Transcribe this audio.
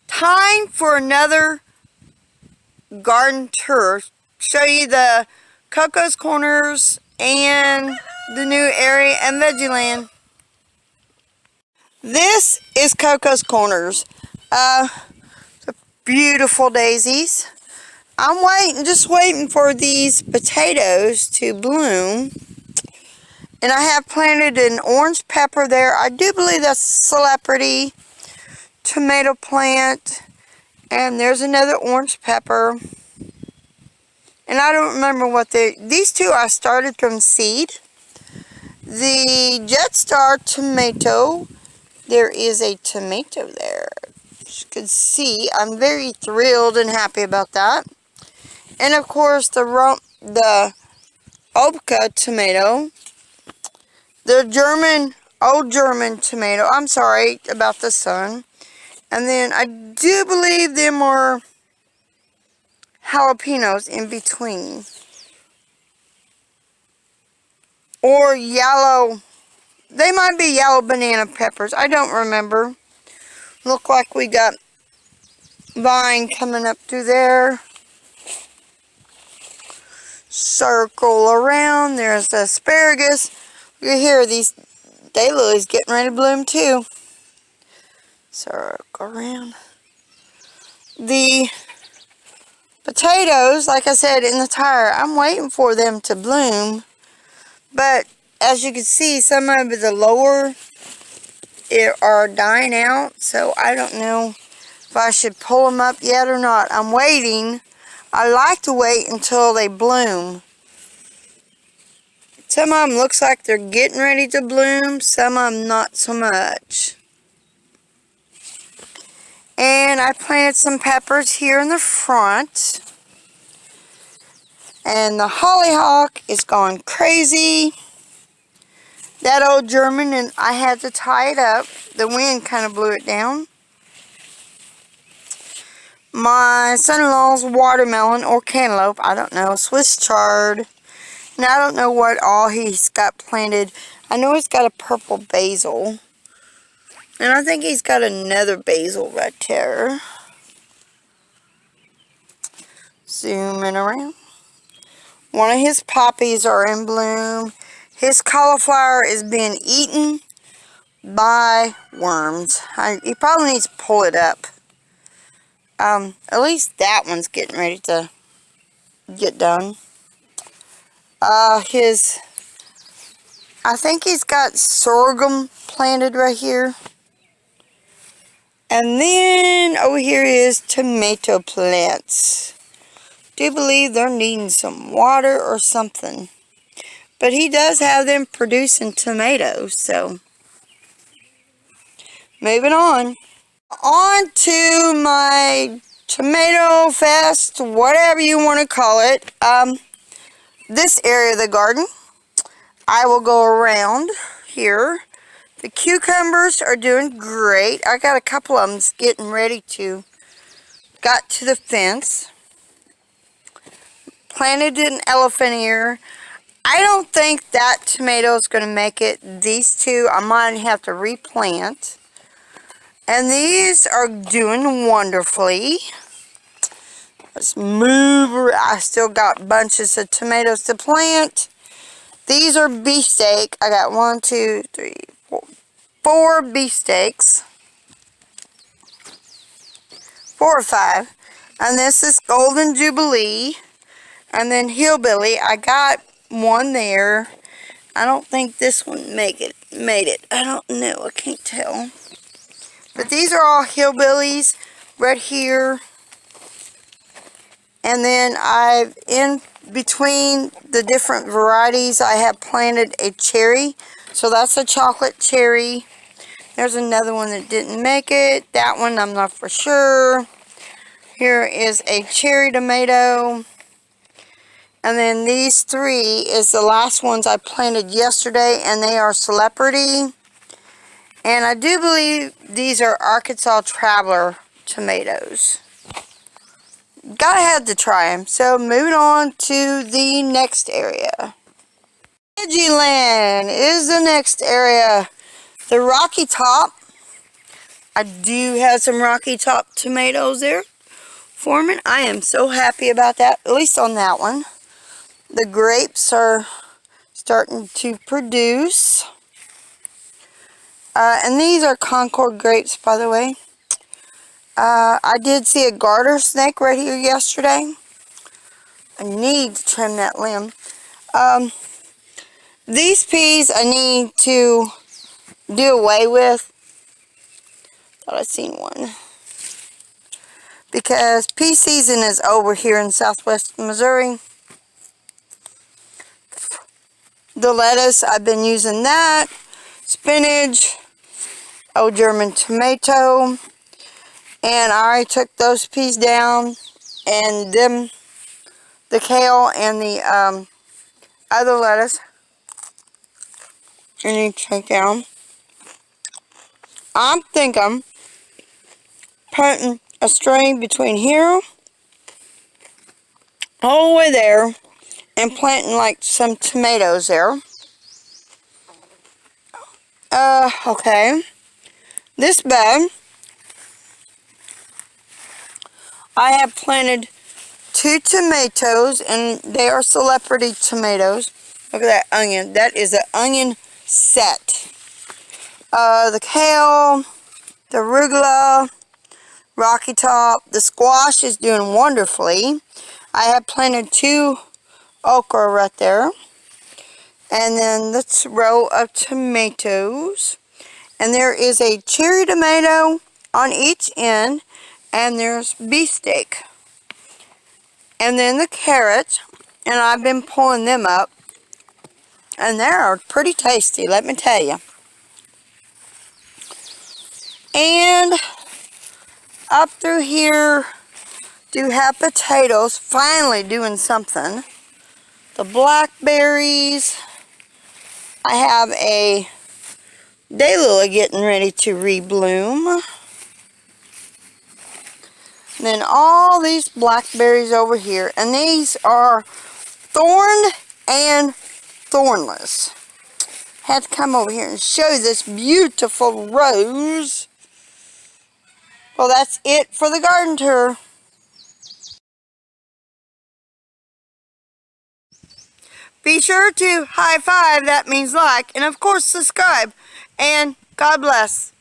Time for another garden tour. Show you the Coco's Corners and the new area and Veggieland. This is Coco's Corners. Beautiful daisies. I'm just waiting for these potatoes to bloom. And I have planted an orange pepper there. I do believe that's celebrity tomato plant. And there's another orange pepper. And I don't remember what these two I started from seed. The Jetstar tomato, there is a tomato there. As you can see, I'm very thrilled and happy about that. And of course, the Obka tomato, the old German tomato. I'm sorry about the sun. And then I do believe them are jalapenos in between. Or yellow. They might be yellow banana peppers. I don't remember. Look like we got vine coming up through there. Circle around. There's the asparagus. You hear these daylilies getting ready to bloom too. Circle around. The potatoes, like I said, in the tire, I'm waiting for them to bloom. But as you can see, some of the lower are dying out. So I don't know if I should pull them up yet or not. I'm waiting. I like to wait until they bloom. Some of them looks like they're getting ready to bloom. Some of them not so much. And I planted some peppers here in the front. And the hollyhock is going crazy. That old German, and I had to tie it up. The wind kind of blew it down. My son-in-law's watermelon or cantaloupe, I don't know, Swiss chard. And I don't know what all he's got planted. I know he's got a purple basil. And I think he's got another basil right there. Zooming around. One of his poppies are in bloom. His cauliflower is being eaten by worms. He probably needs to pull it up. At least that one's getting ready to get done. I think he's got sorghum planted right here. And then over here is tomato plants. Do believe they're needing some water or something. But he does have them producing tomatoes, so. Moving on. On to my tomato fest, whatever you want to call it. This area of the garden, I will go around here. The cucumbers are doing great. I got a couple of them getting ready to, got to the fence. Planted an elephant ear. I don't think that tomato is going to make it. These two, I might have to replant. And these are doing wonderfully. Let's move around. I still got bunches of tomatoes to plant. These are beefsteak. I got 1, 2, 3, 4 beefsteaks. 4 or 5. And this is Golden Jubilee. And then Hillbilly. I got one there. I don't think this one made it. I don't know. I can't tell. But these are all hillbillies right here. And then in between the different varieties, I have planted a cherry. So that's a chocolate cherry. There's another one that didn't make it. That one I'm not for sure. Here is a cherry tomato. And then these 3 is the last ones I planted yesterday, and they are celebrity. And I do believe these are Arkansas Traveler tomatoes. Gotta have to try them. So moving on to the next area. Veggieland is the next area. The Rocky Top. I do have some Rocky Top tomatoes there forming. I am so happy about that, at least on that one. The grapes are starting to produce. And these are Concord grapes, by the way. I did see a garter snake right here yesterday. I need to trim that limb. These peas I need to do away with. Thought I'd seen one. Because pea season is over here in southwest Missouri. The lettuce, I've been using that. Spinach. Old German tomato. And I already took those peas down. And them, the kale and the other lettuce, I need to take down. I'm thinking putting a string between here, all the way there, and planting like some tomatoes there. Okay. This bed, I have planted 2 tomatoes, and they are celebrity tomatoes. Look at that onion. That is an onion set. The kale, the arugula, Rocky Top, the squash is doing wonderfully. I have planted 2 okra right there. And then this row of tomatoes. And there is a cherry tomato on each end. And there's beefsteak. And then the carrots. And I've been pulling them up. And they are pretty tasty, let me tell you. And up through here, do have potatoes, finally doing something. The blackberries. I have a daylily getting ready to rebloom. And then all these blackberries over here. And these are thorned and thornless. Had to come over here and show you this beautiful rose. Well, that's it for the garden tour. Be sure to high five, that means like, and of course subscribe. And God bless.